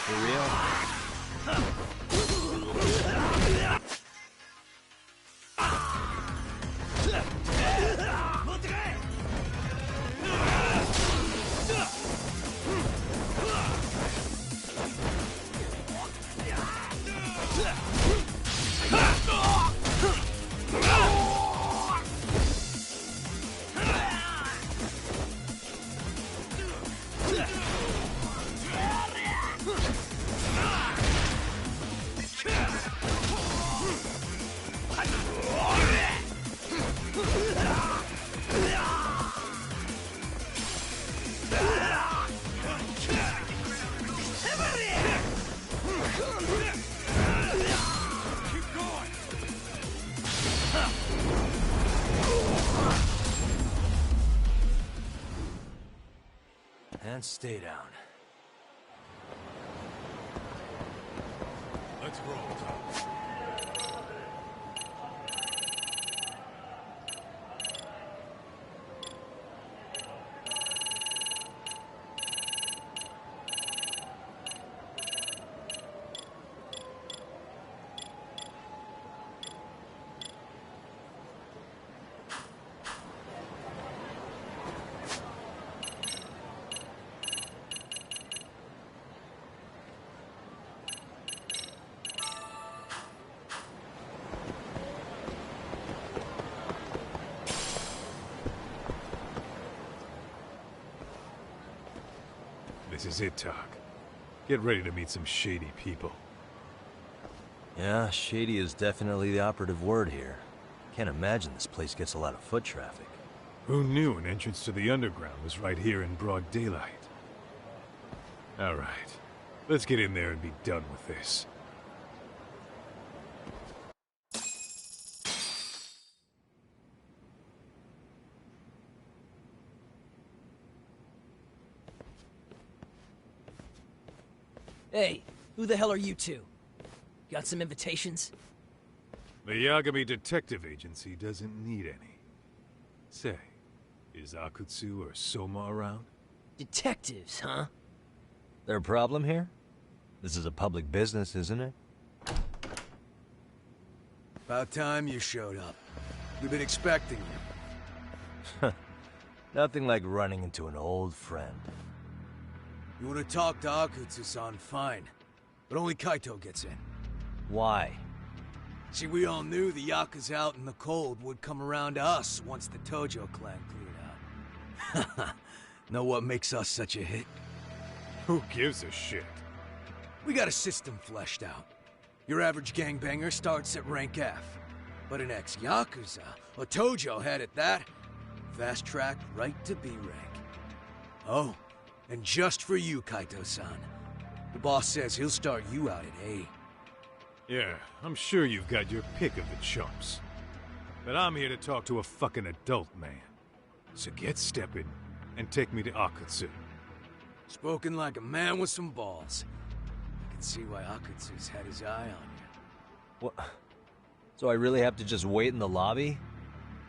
For real? And stay down. Let's roll, Tom. This is it, Doc. Get ready to meet some shady people. Yeah, shady is definitely the operative word here. Can't imagine this place gets a lot of foot traffic. Who knew an entrance to the underground was right here in broad daylight? All right, let's get in there and be done with this. Hey, who the hell are you two? Got some invitations? The Yagami Detective Agency doesn't need any. Say, is Akutsu or Soma around? Detectives, huh? There a problem here? This is a public business, isn't it? About time you showed up. We've been expecting you. Nothing like running into an old friend. You want to talk to Akutsu-san, fine. But only Kaito gets in. Why? See, we all knew the Yakuza out in the cold would come around to us once the Tojo clan cleared out. Know what makes us such a hit? Who gives a shit? We got a system fleshed out. Your average gangbanger starts at rank F. But an ex-Yakuza, a Tojo head at that, fast track right to B rank. Oh, and just for you, Kaito-san. The boss says he'll start you out at A. Yeah, I'm sure you've got your pick of the chumps. But I'm here to talk to a fucking adult man. So get stepping and take me to Akutsu. Spoken like a man with some balls. I can see why Akutsu's had his eye on you. What? So I really have to just wait in the lobby?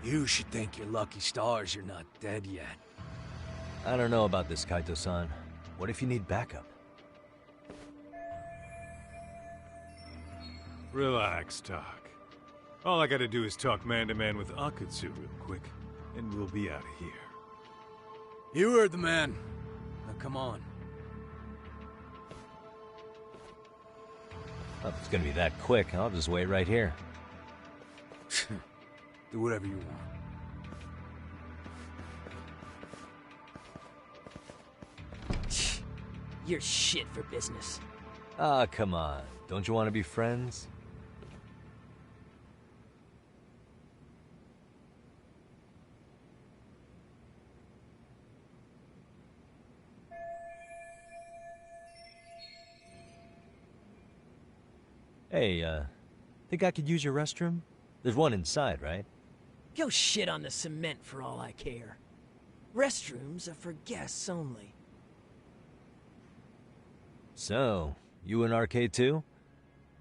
You should thank your lucky stars you're not dead yet. I don't know about this, Kaito-san. What if you need backup? Relax, Doc. All I gotta do is talk man-to-man with Akutsu real quick, and we'll be out of here. You heard the man. Now come on. Well, if it's gonna be that quick, I'll just wait right here. Do whatever you want. You're shit for business. Ah, come on. Don't you want to be friends? Hey, think I could use your restroom? There's one inside, right? Go shit on the cement for all I care. Restrooms are for guests only. So, you in arcade too?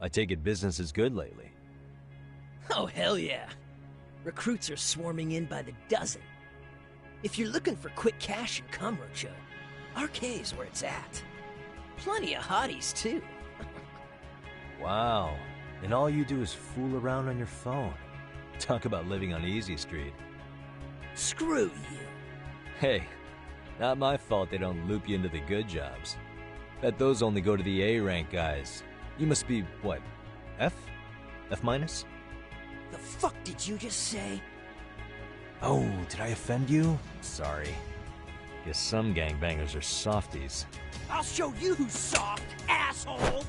I take it business is good lately. Oh, hell yeah. Recruits are swarming in by the dozen. If you're looking for quick cash in Kamurocho, Arcade's where it's at. Plenty of hotties, too. Wow. And all you do is fool around on your phone. Talk about living on Easy Street. Screw you. Hey, not my fault they don't loop you into the good jobs. Bet those only go to the A-rank guys. You must be, what, F? F minus? The fuck did you just say? Oh, did I offend you? Sorry. Guess some gangbangers are softies. I'll show you who's soft, asshole!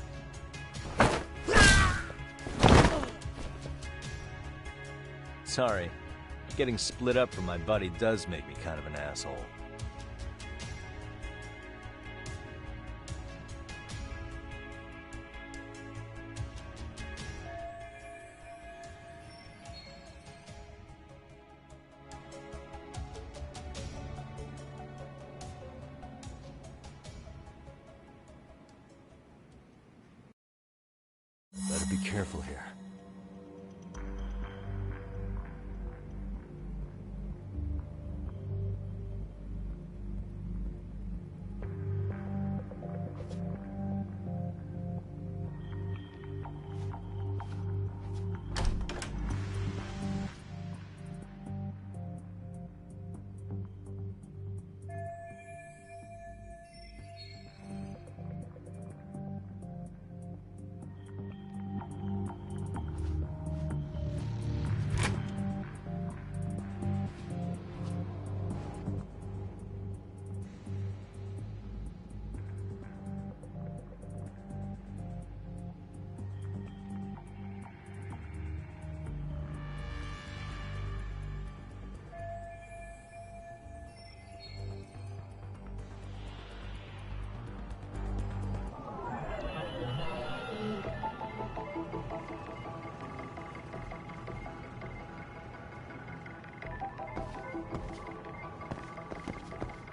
Sorry. Getting split up from my buddy does make me kind of an asshole. Better be careful here.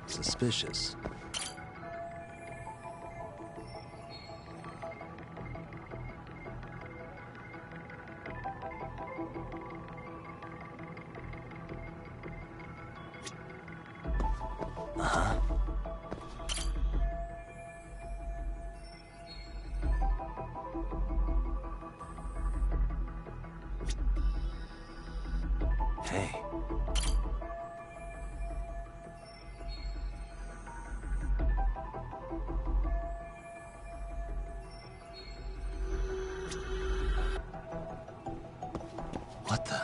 Suspicious. Uh-huh. Hey. What the?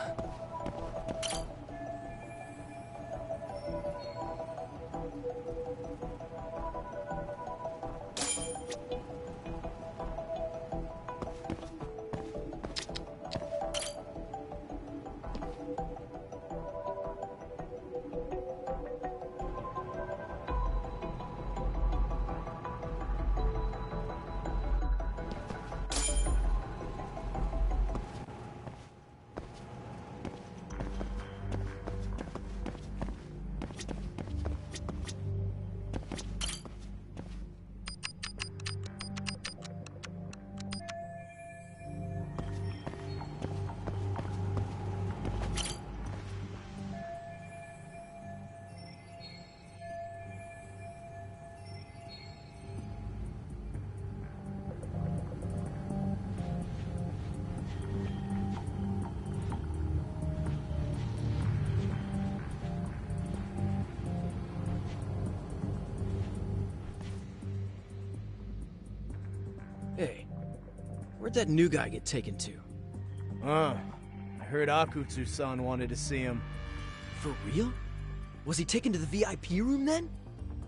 Hey, where'd that new guy get taken to? I heard Akutsu-san wanted to see him. For real? Was he taken to the VIP room then?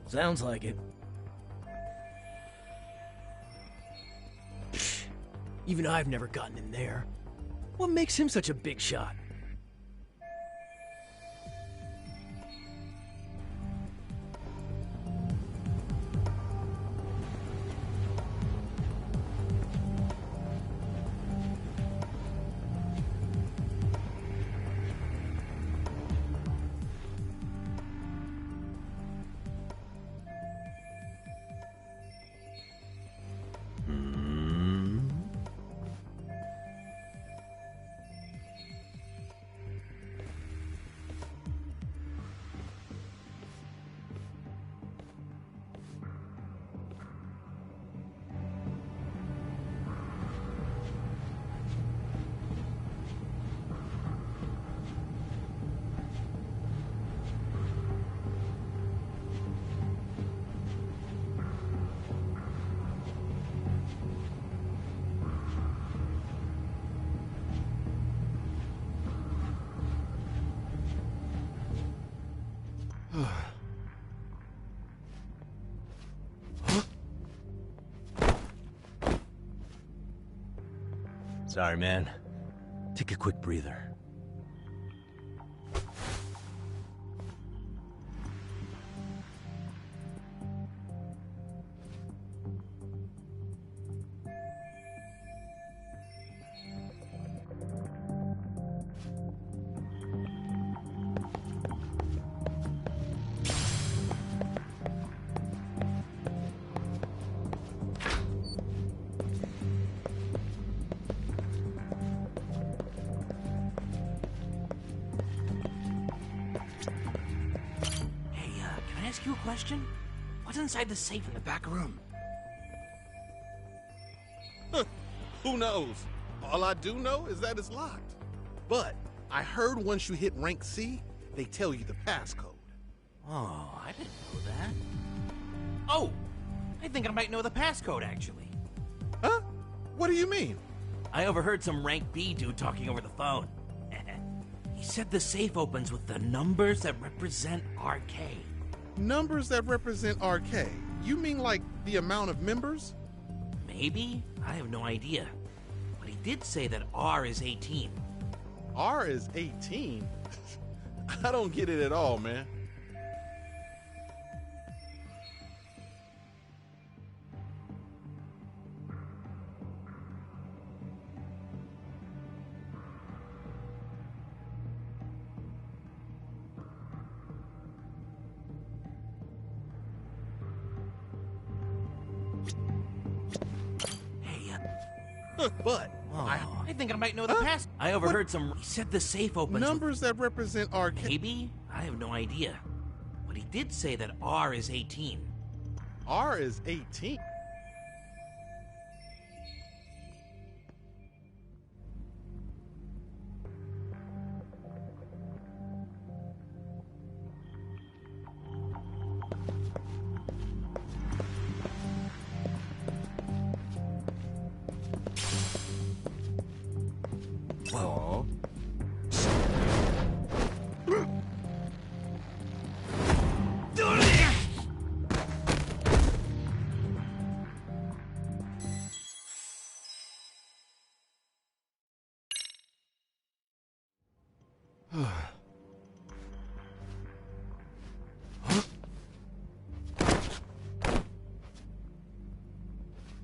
Sounds like it. Even I've never gotten in there. What makes him such a big shot? Sorry, man. Take a quick breather. Can I ask you a question? What's inside the safe in the back room? Who knows? All I do know is that it's locked. But I heard once you hit rank C, they tell you the passcode. Oh, I didn't know that. Oh, I think I might know the passcode, actually. Huh? What do you mean? I overheard some rank B dude talking over the phone. He said the safe opens with the numbers that represent RK. Numbers that represent RK? You mean like the amount of members? Maybe? I have no idea. But he did say that R is 18. R is 18? I don't get it at all, man. But I think I might know the pass. I overheard some. He said the safe opens. Numbers that represent RK. Maybe? I have no idea. But he did say that R is 18. R is 18? Whoa.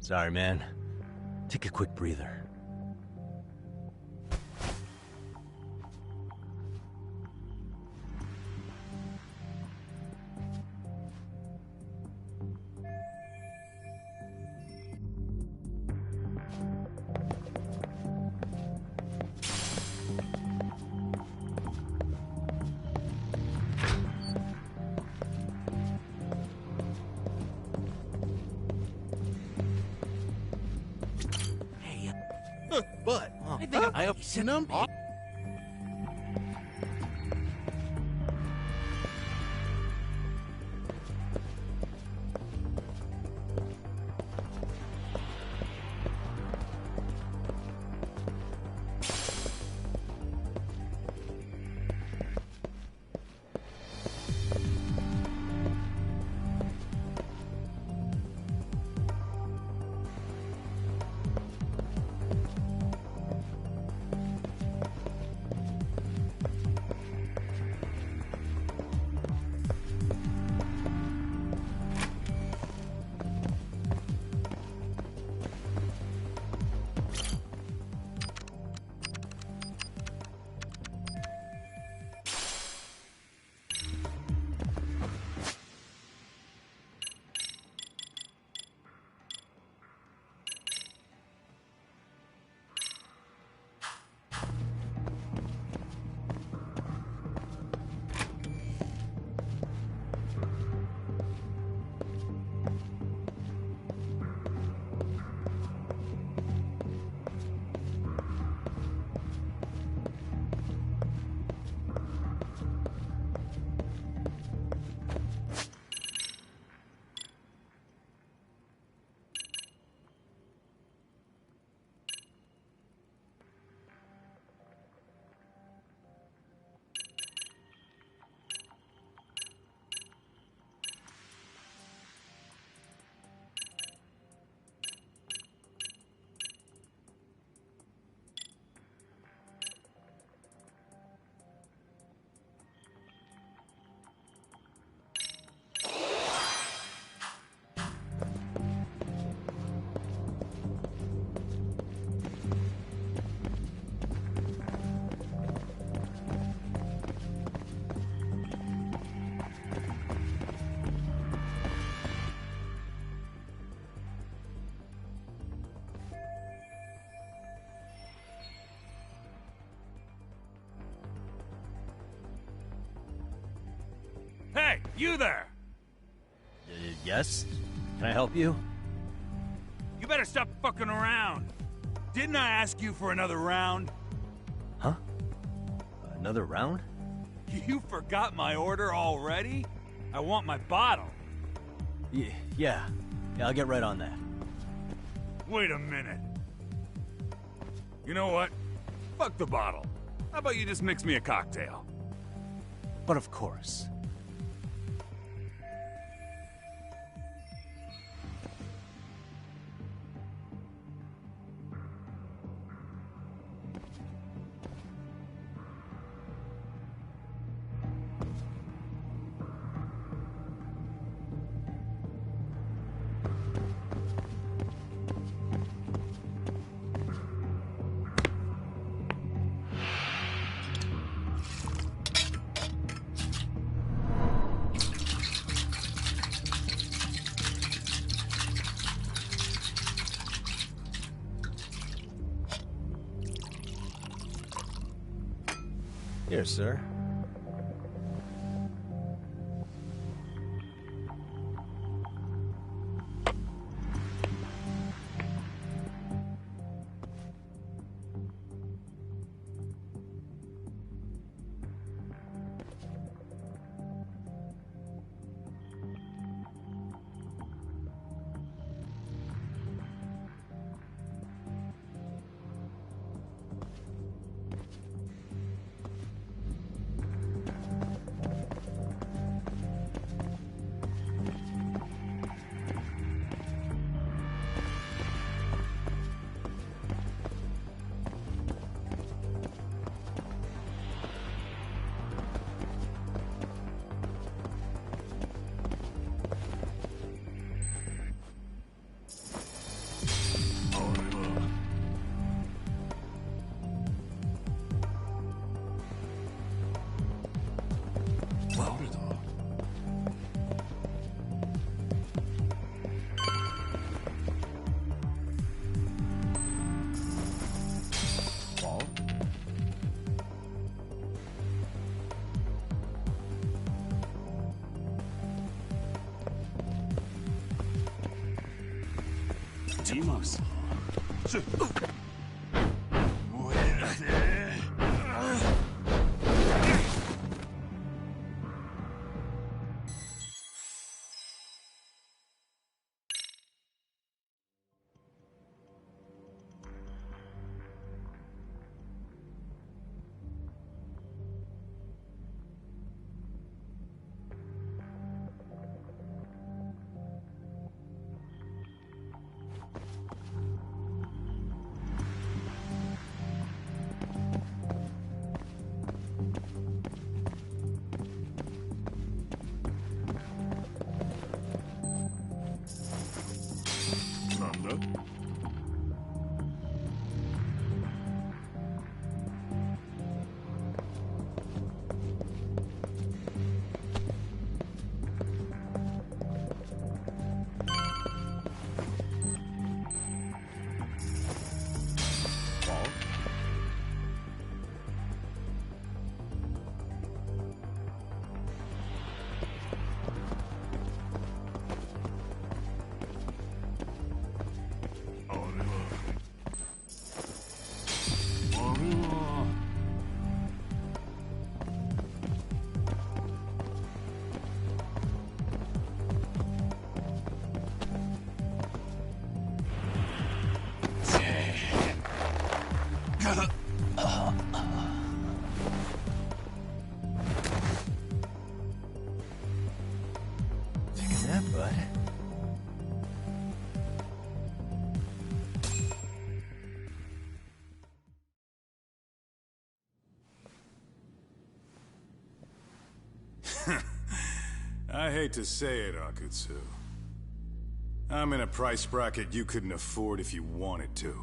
Sorry, man. Take a quick breather. But I think I said Number. You there! Yes? Can I help you? You better stop fucking around. Didn't I ask you for another round? Huh? Another round? You forgot my order already? I want my bottle. Yeah, I'll get right on that. Wait a minute. You know what? Fuck the bottle. How about you just mix me a cocktail? But of course. Here, sir. Timos. I hate to say it, Akutsu. I'm in a price bracket you couldn't afford if you wanted to.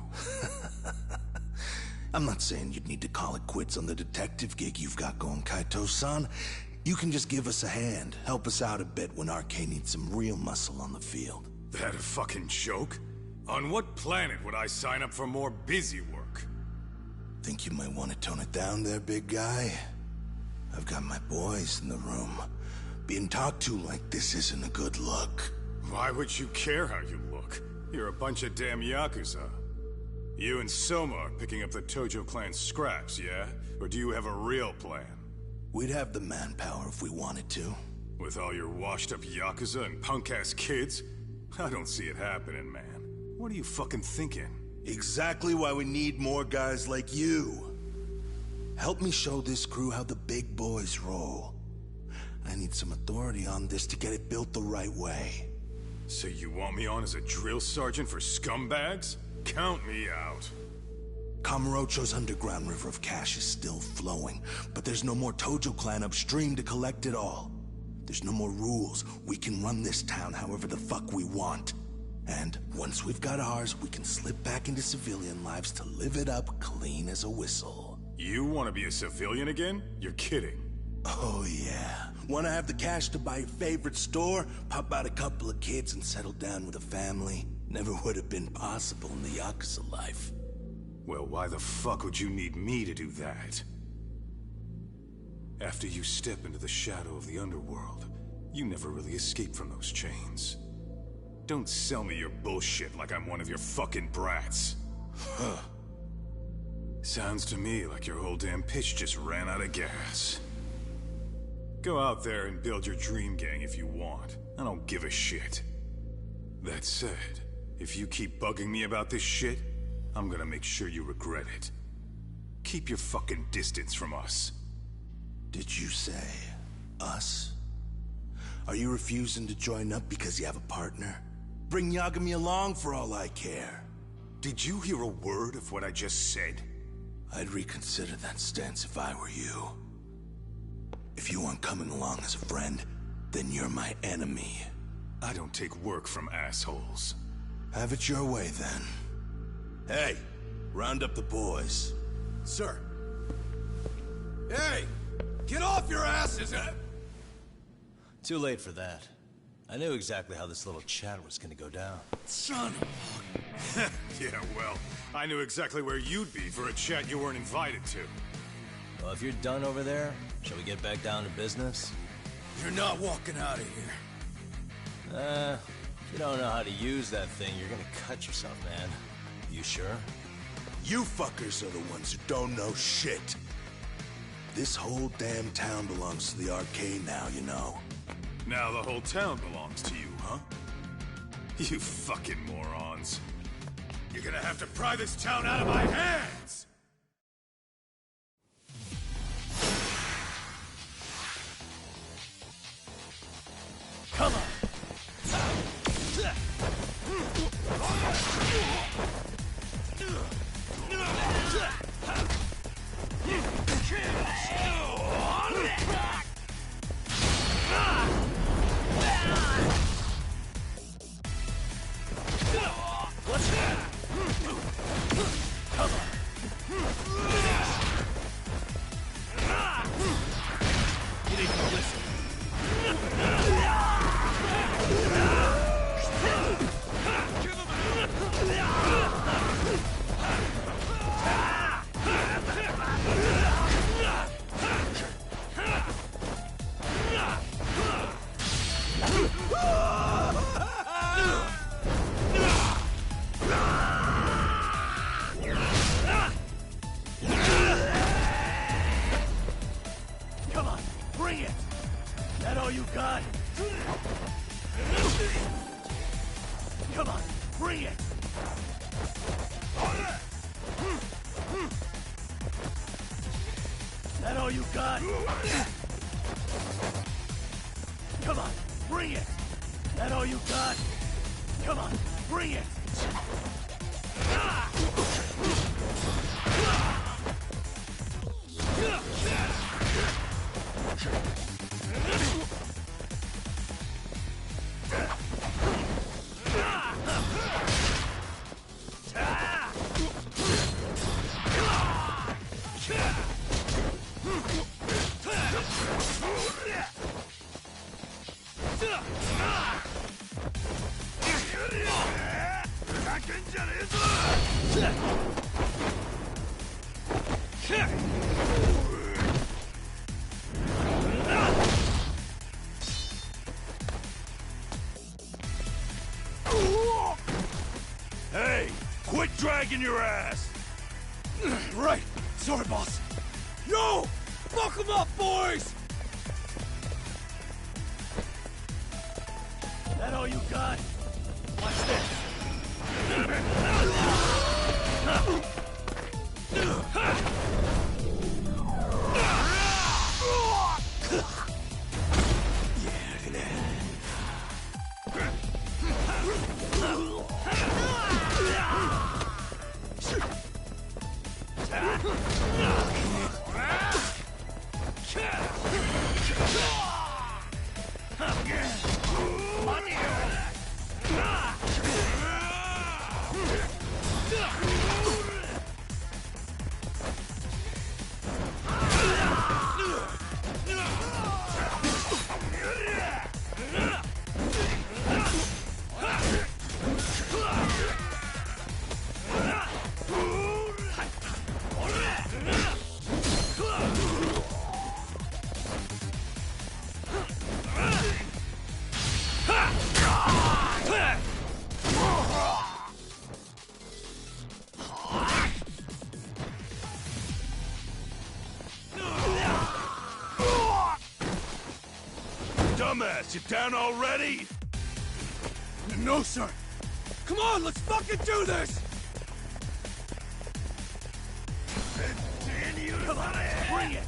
I'm not saying you'd need to call it quits on the detective gig you've got going, Kaito-san. You can just give us a hand, help us out a bit when Arcane needs some real muscle on the field. That a fucking joke? On what planet would I sign up for more busy work? Think you might want to tone it down there, big guy? I've got my boys in the room. Being talked to like this isn't a good look. Why would you care how you look? You're a bunch of damn Yakuza. You and Soma are picking up the Tojo clan's scraps, yeah? Or do you have a real plan? We'd have the manpower if we wanted to. With all your washed-up Yakuza and punk-ass kids? I don't see it happening, man. What are you fucking thinking? Exactly why we need more guys like you. Help me show this crew how the big boys roll. I need some authority on this to get it built the right way. So you want me on as a drill sergeant for scumbags? Count me out. Kamurocho's underground river of cash is still flowing, but there's no more Tojo clan upstream to collect it all. There's no more rules. We can run this town however the fuck we want. And once we've got ours, we can slip back into civilian lives to live it up clean as a whistle. You want to be a civilian again? You're kidding. Oh yeah. Want to have the cash to buy your favorite store, pop out a couple of kids and settle down with a family? Never would have been possible in the Yakuza life. Well, why the fuck would you need me to do that? After you step into the shadow of the underworld, you never really escape from those chains. Don't sell me your bullshit like I'm one of your fucking brats. Huh. Sounds to me like your whole damn pitch just ran out of gas. Go out there and build your dream gang if you want. I don't give a shit. That said, if you keep bugging me about this shit, I'm gonna make sure you regret it. Keep your fucking distance from us. Did you say us? Are you refusing to join up because you have a partner? Bring Yagami along for all I care. Did you hear a word of what I just said? I'd reconsider that stance if I were you. If you aren't coming along as a friend, then you're my enemy. I don't take work from assholes. Have it your way, then. Hey, round up the boys. Sir. Hey! Get off your asses! Too late for that. I knew exactly how this little chat was gonna go down. Son of Yeah, well, I knew exactly where you'd be for a chat you weren't invited to. Well, if you're done over there, shall we get back down to business? You're not walking out of here. If you don't know how to use that thing, you're gonna cut yourself, man. You sure? You fuckers are the ones who don't know shit. This whole damn town belongs to the arcade now, you know. Now the whole town belongs to you, huh? You fucking morons. You're gonna have to pry this town out of my hands! Come on! Quit dragging your ass! Right. Sorry, boss. Yo! Buck 'em up, boys! That all you got? Watch this. Dumbass, you down already? No, sir. Come on, let's fucking do this! Come on, bring it!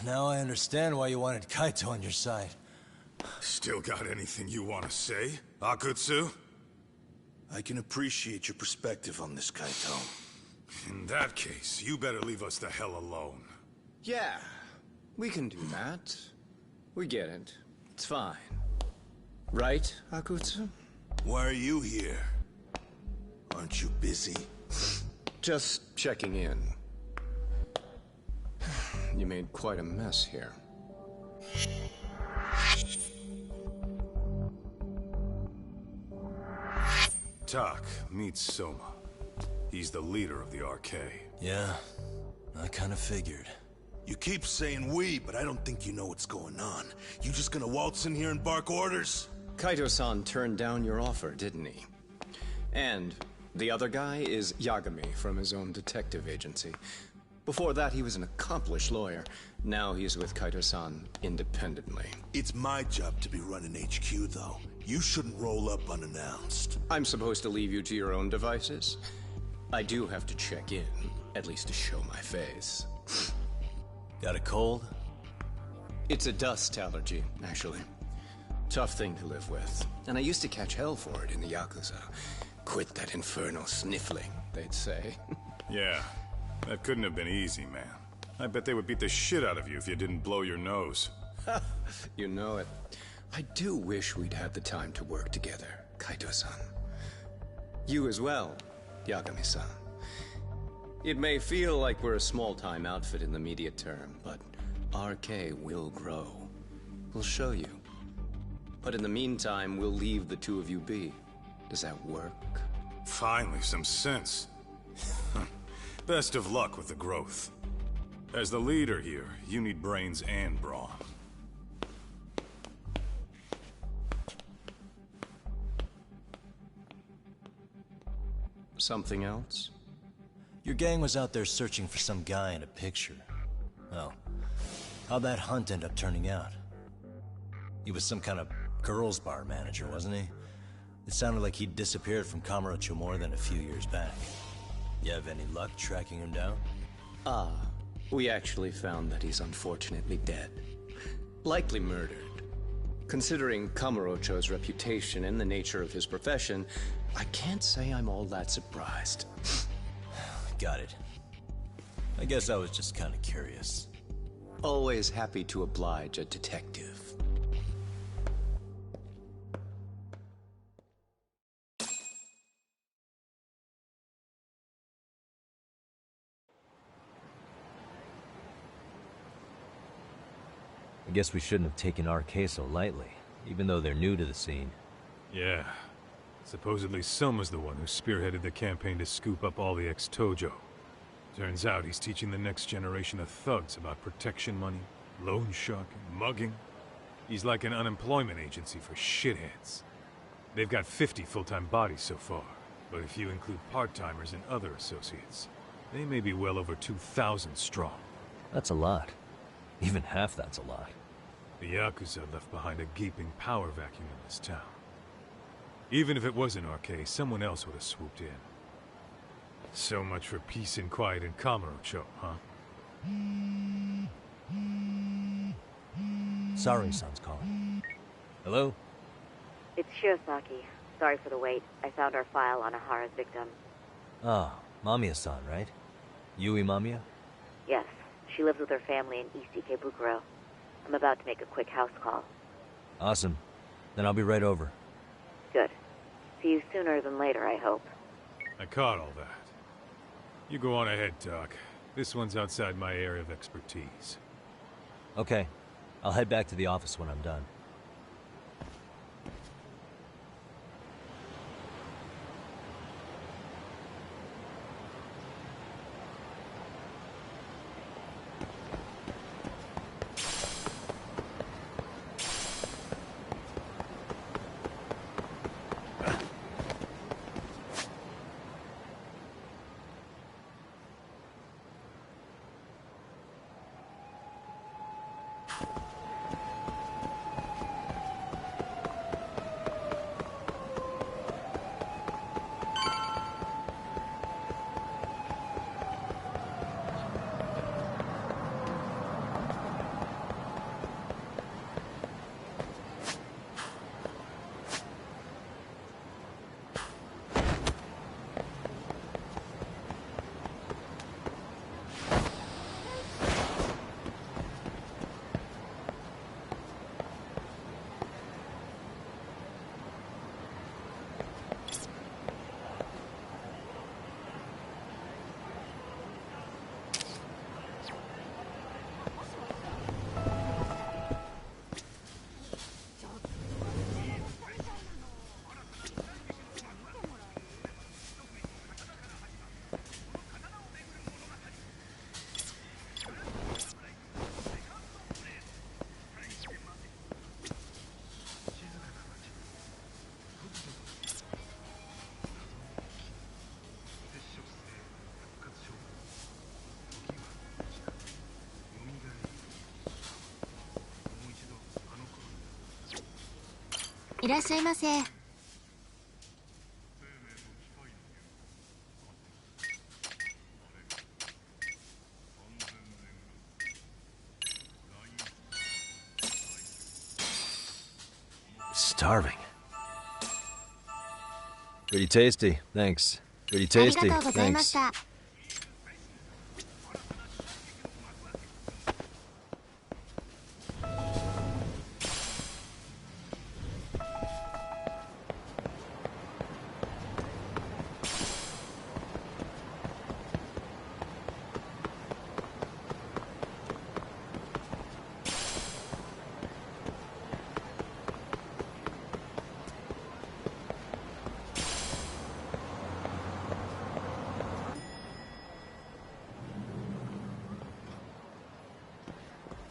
Now I understand why you wanted Kaito on your side. Still got anything you want to say, Akutsu? I can appreciate your perspective on this, Kaito. In that case, you better leave us the hell alone. Yeah, we can do that. We get it. It's fine. Right, Akutsu? Why are you here? Aren't you busy? Just checking in. You made quite a mess here. Tak, meet Soma. He's the leader of the RK. Yeah, I kind of figured. You keep saying we, but I don't think you know what's going on. You just gonna waltz in here and bark orders? Kaito-san turned down your offer, didn't he? And the other guy is Yagami from his own detective agency. Before that, he was an accomplished lawyer. Now he's with Kaito-san independently. It's my job to be running HQ, though. You shouldn't roll up unannounced. I'm supposed to leave you to your own devices? I do have to check in, at least to show my face. Got a cold? It's a dust allergy, actually. Tough thing to live with. And I used to catch hell for it in the Yakuza. Quit that infernal sniffling, they'd say. Yeah, that couldn't have been easy, man. I bet they would beat the shit out of you if you didn't blow your nose. You know it. I do wish we'd had the time to work together, Kaito-san. You as well, Yagami-san. It may feel like we're a small-time outfit in the immediate term, but RK will grow. We'll show you. But in the meantime, we'll leave the two of you be. Does that work? Finally, some sense. Best of luck with the growth. As the leader here, you need brains and brawn. Something else? Your gang was out there searching for some guy in a picture. Oh. How'd that hunt end up turning out? He was some kind of girls' bar manager, wasn't he? It sounded like he'd disappeared from Kamurocho more than a few years back. You have any luck tracking him down? We actually found that he's unfortunately dead. Likely murdered. Considering Kamurocho's reputation and the nature of his profession, I can't say I'm all that surprised. Got it. I guess I was just kind of curious. Always happy to oblige a detective. I guess we shouldn't have taken RK so lightly, even though they're new to the scene. Yeah. Supposedly Soma's the one who spearheaded the campaign to scoop up all the ex-Tojo. Turns out he's teaching the next generation of thugs about protection money, loan sharking, mugging. He's like an unemployment agency for shitheads. They've got 50 full-time bodies so far, but if you include part-timers and other associates, they may be well over 2,000 strong. That's a lot. Even half that's a lot. The Yakuza left behind a gaping power vacuum in this town. Even if it wasn't RK, someone else would have swooped in. So much for peace and quiet in Kamurocho, huh? Sari-san's calling. Hello? It's Shiosaki. Sorry for the wait. I found our file on Ahara's victim. Ah, Mamiya-san, right? Yui Mamiya? Yes, she lives with her family in East Ikebukuro. I'm about to make a quick house call. Awesome. Then I'll be right over. Good. See you sooner than later, I hope. I caught all that. You go on ahead, Doc. This one's outside my area of expertise. Okay. I'll head back to the office when I'm done. いらっしゃいませ。Starving. Pretty tasty, thanks. Pretty tasty, ありがとうございま thanks. した。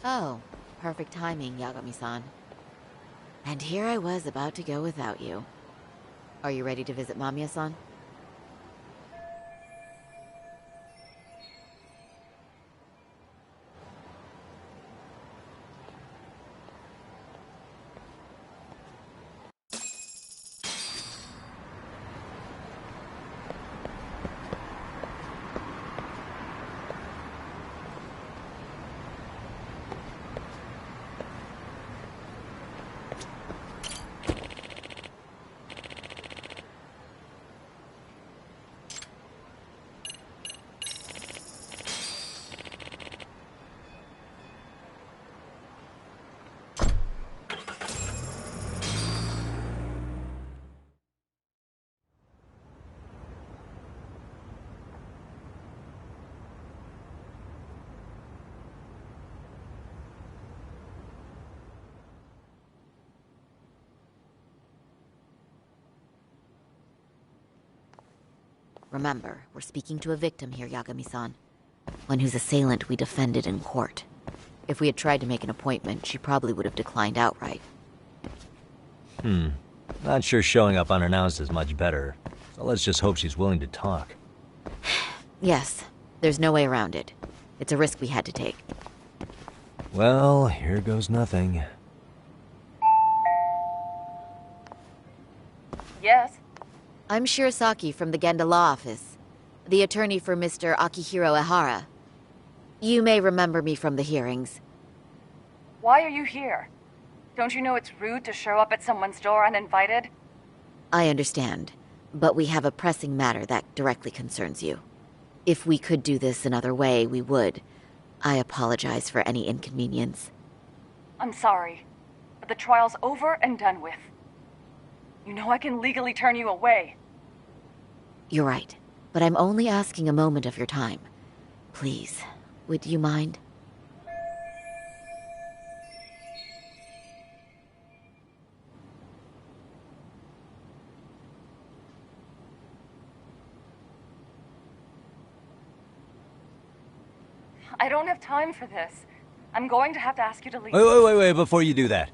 Oh, perfect timing, Yagami-san. And here I was about to go without you. Are you ready to visit Mamiya-san? Remember, we're speaking to a victim here, Yagami-san. One whose assailant we defended in court. If we had tried to make an appointment, she probably would have declined outright. Not sure showing up unannounced is much better. So let's just hope she's willing to talk. Yes, there's no way around it. It's a risk we had to take. Well, here goes nothing. Yes? I'm Shirasaki from the Genda Law Office, the attorney for Mr. Akihiro Ehara. You may remember me from the hearings. Why are you here? Don't you know it's rude to show up at someone's door uninvited? I understand, but we have a pressing matter that directly concerns you. If we could do this another way, we would. I apologize for any inconvenience. I'm sorry, but the trial's over and done with. You know I can legally turn you away. You're right, but I'm only asking a moment of your time. Please, would you mind? I don't have time for this. I'm going to have to ask you to leave. Wait, before you do that.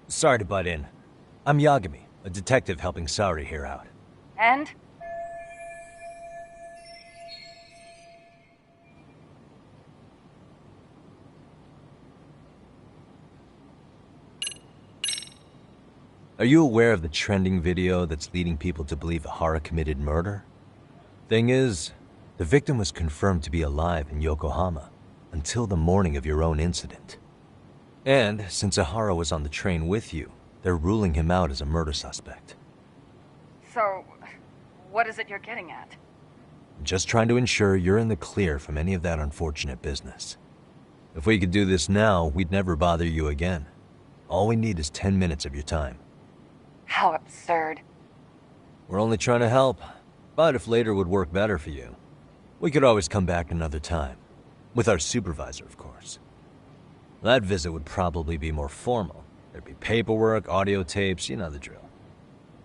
Sorry to butt in. I'm Yagami, a detective helping Saori here out. And? Are you aware of the trending video that's leading people to believe Ehara committed murder? Thing is, the victim was confirmed to be alive in Yokohama until the morning of your own incident. And since Ehara was on the train with you, they're ruling him out as a murder suspect. So, what is it you're getting at? Just trying to ensure you're in the clear from any of that unfortunate business. If we could do this now, we'd never bother you again. All we need is 10 minutes of your time. How absurd. We're only trying to help, but if later would work better for you, we could always come back another time. With our supervisor, of course. That visit would probably be more formal. There'd be paperwork, audio tapes, you know the drill.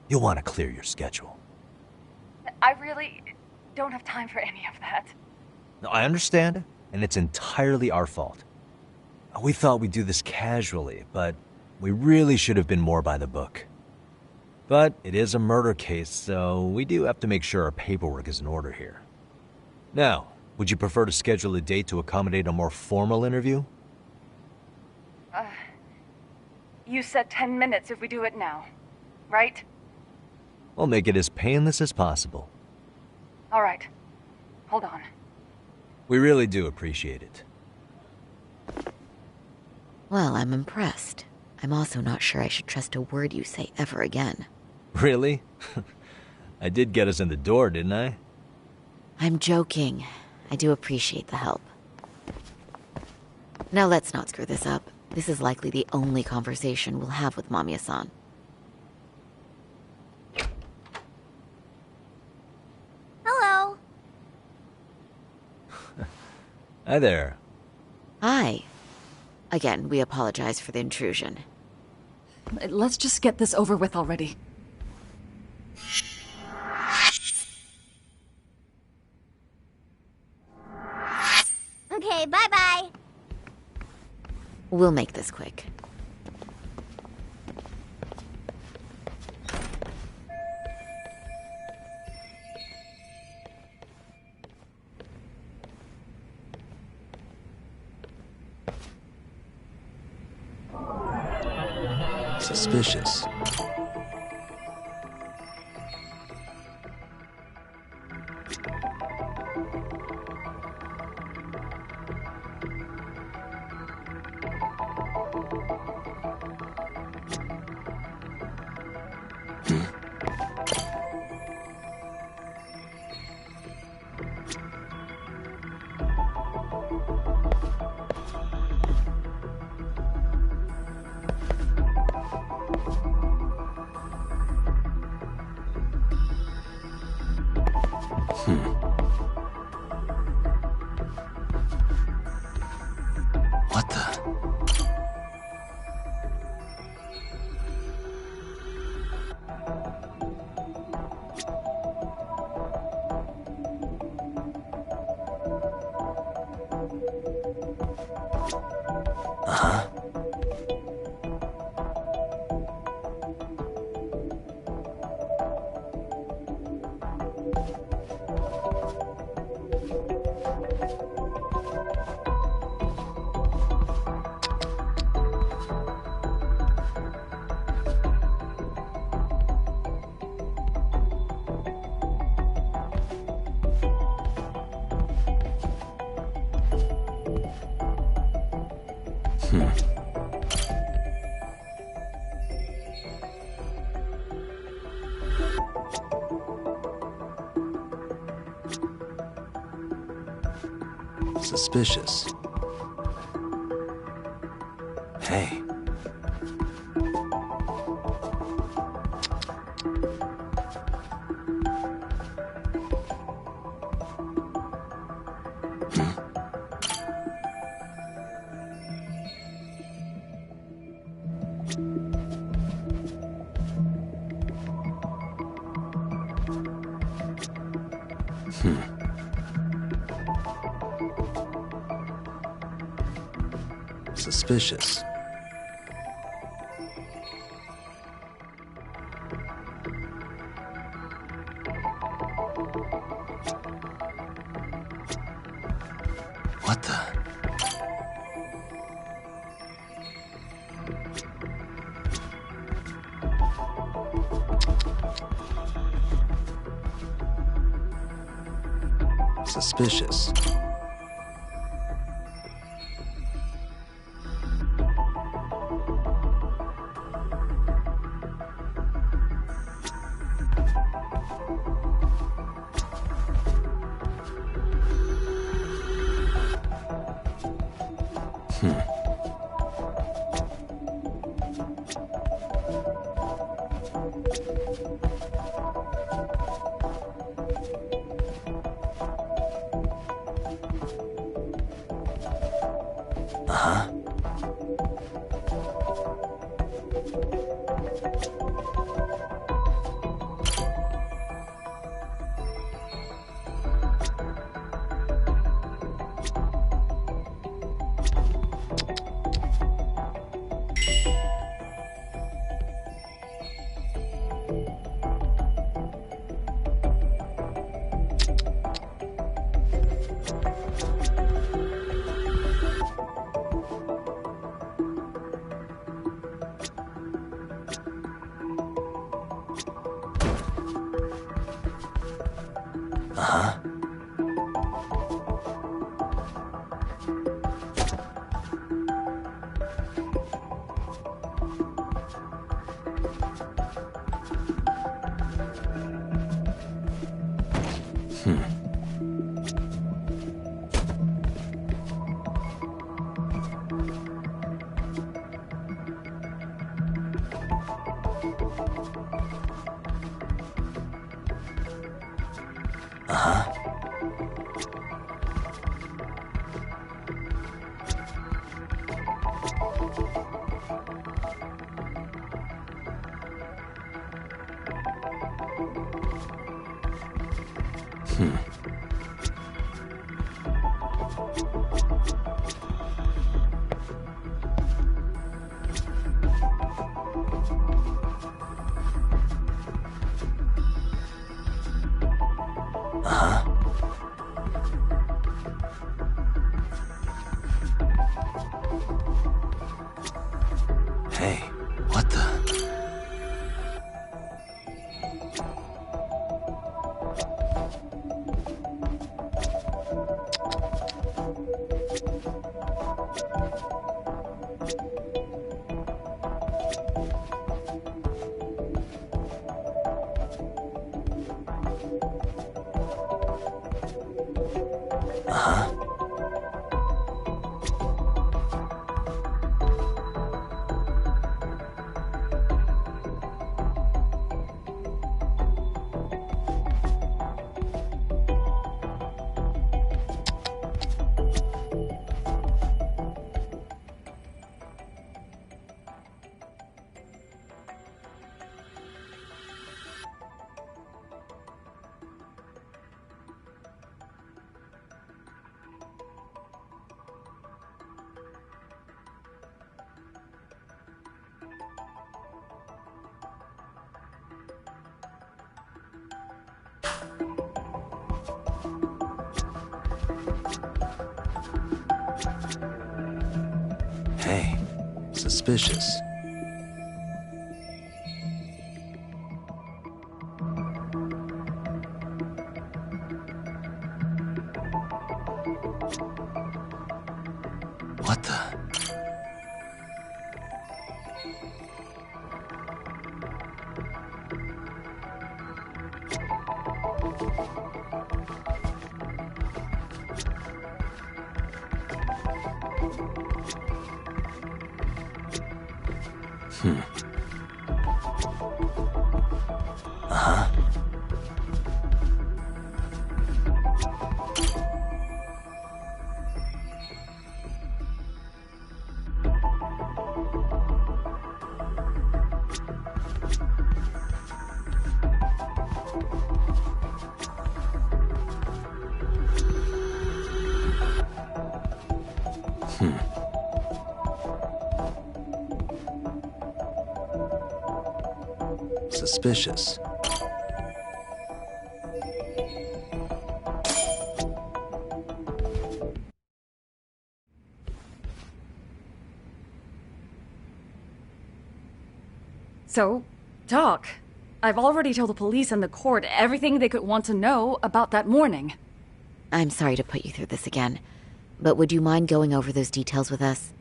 You'll want to clear your schedule. I really don't have time for any of that. No, I understand, and it's entirely our fault. We thought we'd do this casually, but we really should have been more by the book. But it is a murder case, so we do have to make sure our paperwork is in order here. Now, would you prefer to schedule a date to accommodate a more formal interview? You said 10 minutes if we do it now. right? We'll make it as painless as possible. All right. Hold on. We really do appreciate it. Well, I'm impressed. I'm also not sure I should trust a word you say ever again. Really? I did get us in the door, didn't I? I'm joking. I do appreciate the help. Now let's not screw this up. This is likely the only conversation we'll have with Mamiya-san. Hello. Hi there. Hi. Again, we apologize for the intrusion. Let's just get this over with already. Okay, bye-bye. We'll make this quick. Suspicious. What the? Uh-huh. Suspicious. Hey. Suspicious. What the? Suspicious. Uh-huh. Uh-huh. Hey, what the? Hey, suspicious. What the? Uh-huh. Suspicious. So, Doc, I've already told the police and the court everything they could want to know about that morning. I'm sorry to put you through this again, but would you mind going over those details with us?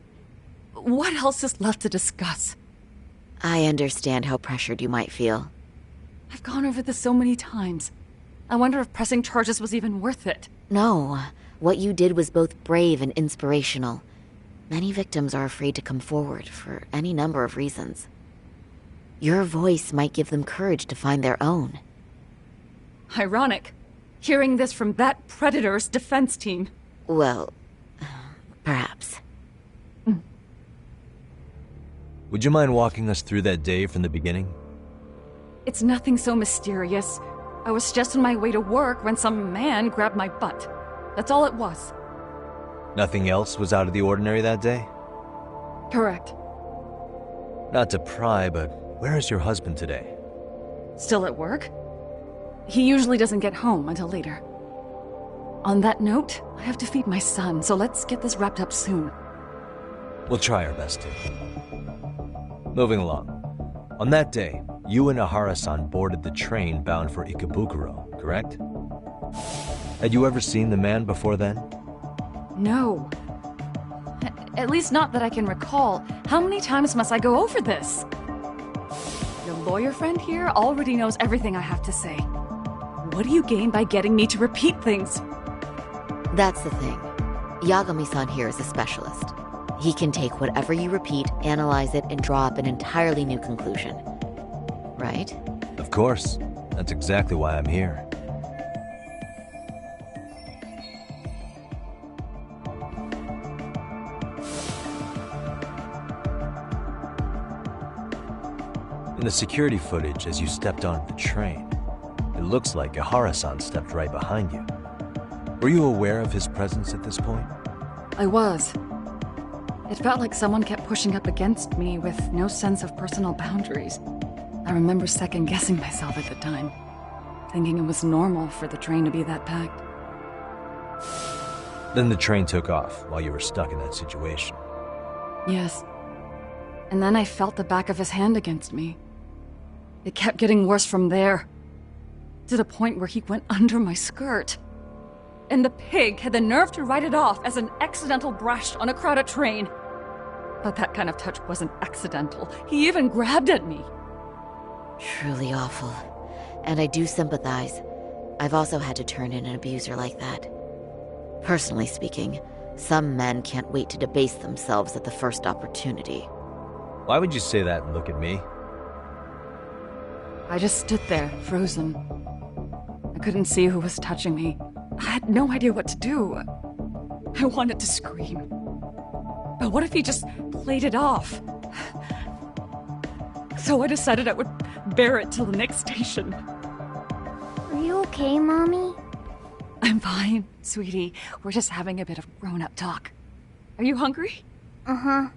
What else is left to discuss? I understand how pressured you might feel. I've gone over this so many times. I wonder if pressing charges was even worth it. No, what you did was both brave and inspirational. Many victims are afraid to come forward for any number of reasons. Your voice might give them courage to find their own. Ironic, hearing this from that predator's defense team. Well, perhaps. Would you mind walking us through that day from the beginning? It's nothing so mysterious. I was just on my way to work when some man grabbed my butt. That's all it was. Nothing else was out of the ordinary that day? Correct. Not to pry, but where is your husband today? Still at work? He usually doesn't get home until later. On that note, I have to feed my son, so let's get this wrapped up soon. We'll try our best to. Moving along. On that day, you and Ahara-san boarded the train bound for Ikebukuro, correct? Had you ever seen the man before then? No. At least not that I can recall. How many times must I go over this? Your lawyer friend here already knows everything I have to say. What do you gain by getting me to repeat things? That's the thing. Yagami-san here is a specialist. He can take whatever you repeat, analyze it, and draw up an entirely new conclusion. Right? Of course. That's exactly why I'm here. In the security footage as you stepped onto the train, it looks like Ihara-san stepped right behind you. Were you aware of his presence at this point? I was. It felt like someone kept pushing up against me with no sense of personal boundaries. I remember second-guessing myself at the time, thinking it was normal for the train to be that packed. Then the train took off while you were stuck in that situation. Yes. And then I felt the back of his hand against me. It kept getting worse from there, to the point where he went under my skirt. And the pig had the nerve to write it off as an accidental brush on a crowded train. But that kind of touch wasn't accidental. He even grabbed at me. Truly awful. And I do sympathize. I've also had to turn in an abuser like that. Personally speaking, some men can't wait to debase themselves at the first opportunity. Why would you say that and look at me? I just stood there, frozen. I couldn't see who was touching me. I had no idea what to do. I wanted to scream. But what if he just played it off? So I decided I would bear it till the next station. Are you okay, Mommy? I'm fine, sweetie. We're just having a bit of grown-up talk. Are you hungry? Uh-huh.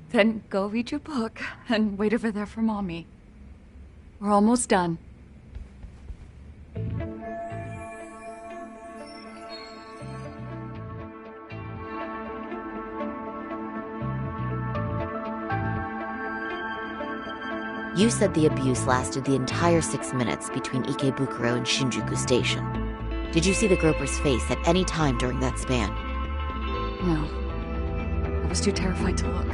Then go read your book and wait over there for Mommy. We're almost done. You said the abuse lasted the entire 6 minutes between Ikebukuro and Shinjuku Station. Did you see the groper's face at any time during that span? No. I was too terrified to look.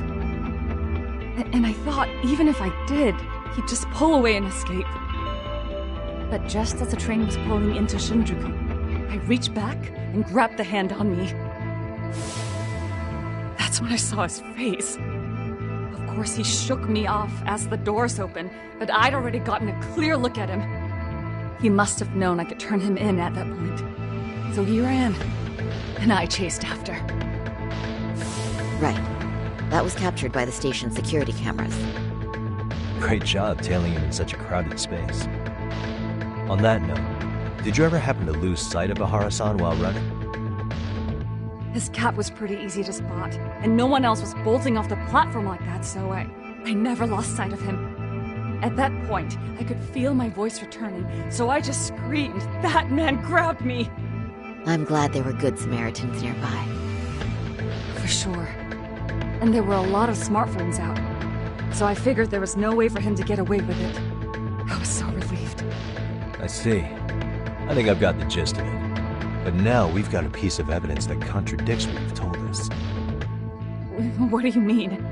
And I thought, even if I did, he'd just pull away and escape. But just as the train was pulling into Shinjuku, I reached back and grabbed the hand on me. That's when I saw his face. Of course, he shook me off as the doors opened, but I'd already gotten a clear look at him. He must have known I could turn him in at that point. So he ran, and I chased after. Right. That was captured by the station's security cameras. Great job tailing him in such a crowded space. On that note, did you ever happen to lose sight of Ihara-san while running? His cap was pretty easy to spot, and no one else was bolting off the platform like that, so I never lost sight of him. At that point, I could feel my voice returning, so I just screamed, "That man grabbed me!" I'm glad there were good Samaritans nearby. For sure. And there were a lot of smartphones out, so I figured there was no way for him to get away with it. I was so relieved. I see. I think I've got the gist of it. But now we've got a piece of evidence that contradicts what you've told us. What do you mean?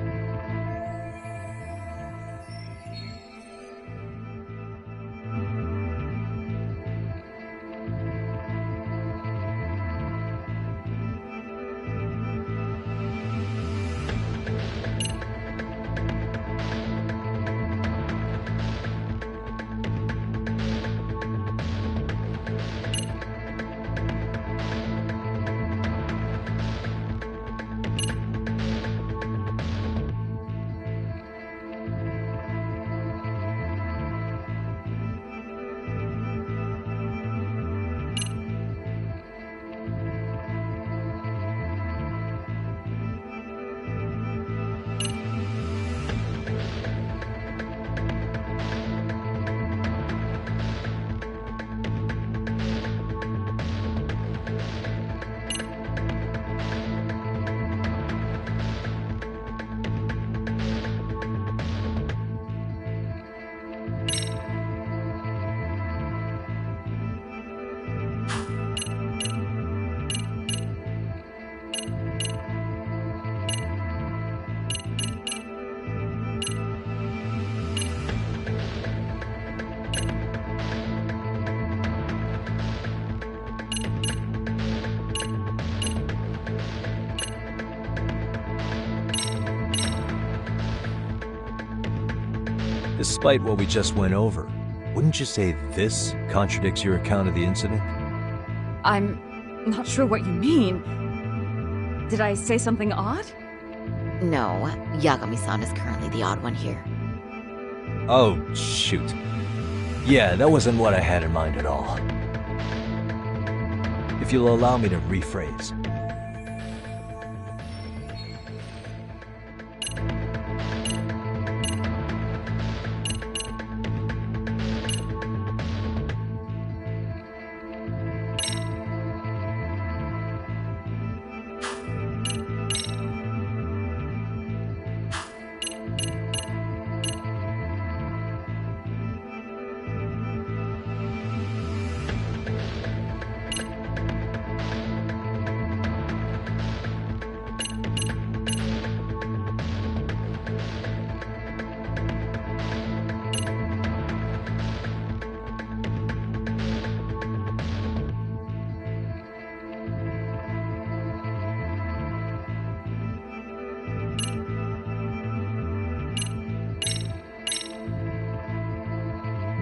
Despite what we just went over, wouldn't you say this contradicts your account of the incident? I'm not sure what you mean. Did I say something odd? No, Yagami-san is currently the odd one here. Oh, shoot. Yeah, that wasn't what I had in mind at all. If you'll allow me to rephrase.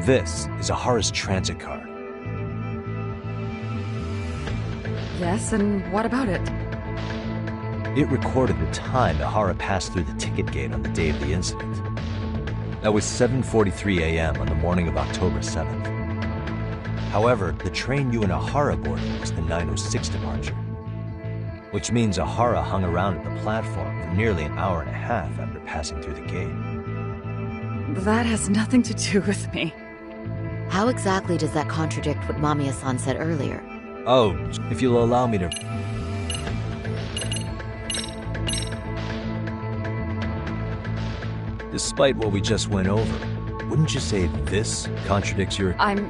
This is a Horace transit card. Yes, and what about it? It recorded the time Ihara passed through the ticket gate on the day of the incident. That was 7:43 a.m. on the morning of October 7th. However, the train you and Ihara boarded was the 9:06 departure, which means Ihara hung around at the platform for nearly an hour and a half after passing through the gate. That has nothing to do with me. How exactly does that contradict what Mamiya-san said earlier? Oh, if you'll allow me to... Despite what we just went over, wouldn't you say this contradicts your... I'm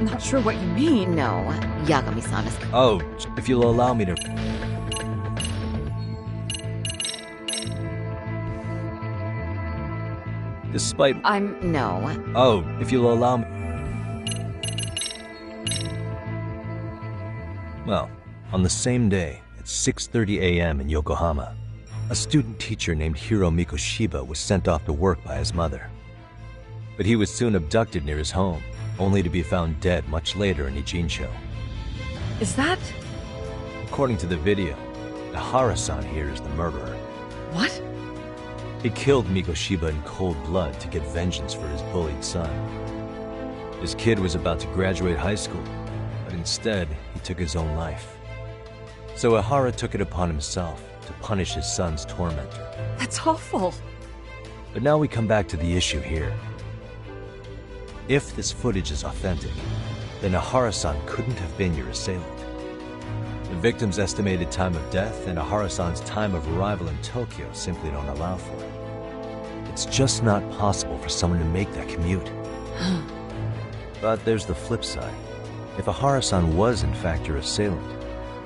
not sure what you mean. No, Yagami-san is... Oh, if you'll allow me to... Despite... No. Oh, if you'll allow me... Well, on the same day, at 6:30 a.m. in Yokohama, a student teacher named Hiro Mikoshiba was sent off to work by his mother. But he was soon abducted near his home, only to be found dead much later in Ijincho. Is that... According to the video, Ihara-san here is the murderer. What? He killed Mikoshiba in cold blood to get vengeance for his bullied son. His kid was about to graduate high school, but instead, he took his own life. So Ihara took it upon himself to punish his son's tormentor. That's awful. But now we come back to the issue here. If this footage is authentic, then Ihara-san couldn't have been your assailant. The victim's estimated time of death and Ihara-san's time of arrival in Tokyo simply don't allow for it. It's just not possible for someone to make that commute. But there's the flip side. If Ihara-san was in fact your assailant,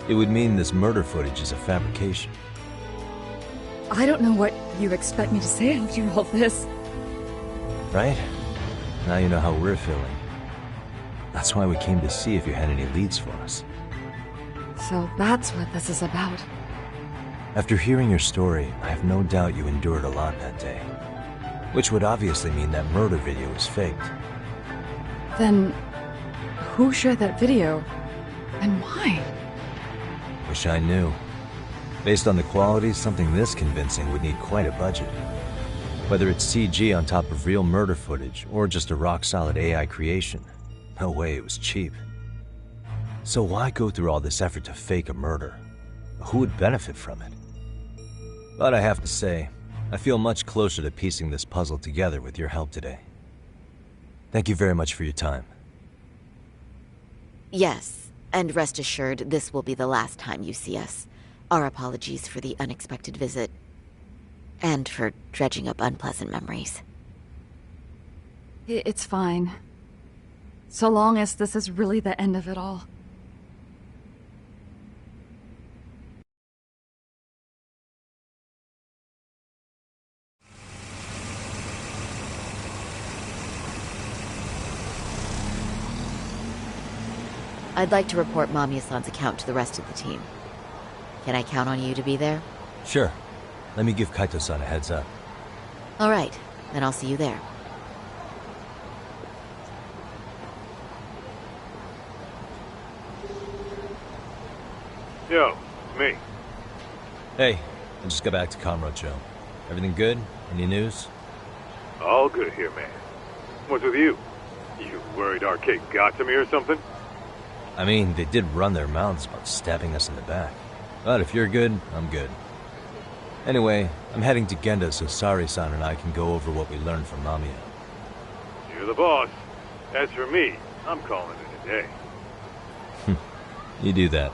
it would mean this murder footage is a fabrication. I don't know what you expect me to say after all this. Right? Now you know how we're feeling. That's why we came to see if you had any leads for us. So that's what this is about. After hearing your story, I have no doubt you endured a lot that day. Which would obviously mean that murder video was faked. Then, who shared that video? And why? Wish I knew. Based on the quality, something this convincing would need quite a budget. Whether it's CG on top of real murder footage, or just a rock-solid AI creation, no way it was cheap. So why go through all this effort to fake a murder? Who would benefit from it? But I have to say, I feel much closer to piecing this puzzle together with your help today. Thank you very much for your time. Yes, and rest assured this will be the last time you see us. Our apologies for the unexpected visit. And for dredging up unpleasant memories. It's fine. So long as this is really the end of it all. I'd like to report Mamiya-san's account to the rest of the team. Can I count on you to be there? Sure. Let me give Kaito-san a heads up. All right, then I'll see you there. Yo, me. Hey, I just got back to Kamurocho. Everything good? Any news? All good here, man. What's with you? You worried Arcade got to me or something? I mean, they did run their mouths about stabbing us in the back. But if you're good, I'm good. Anyway, I'm heading to Genda so Sari-san and I can go over what we learned from Mamiya. You're the boss. As for me, I'm calling it a day. You do that.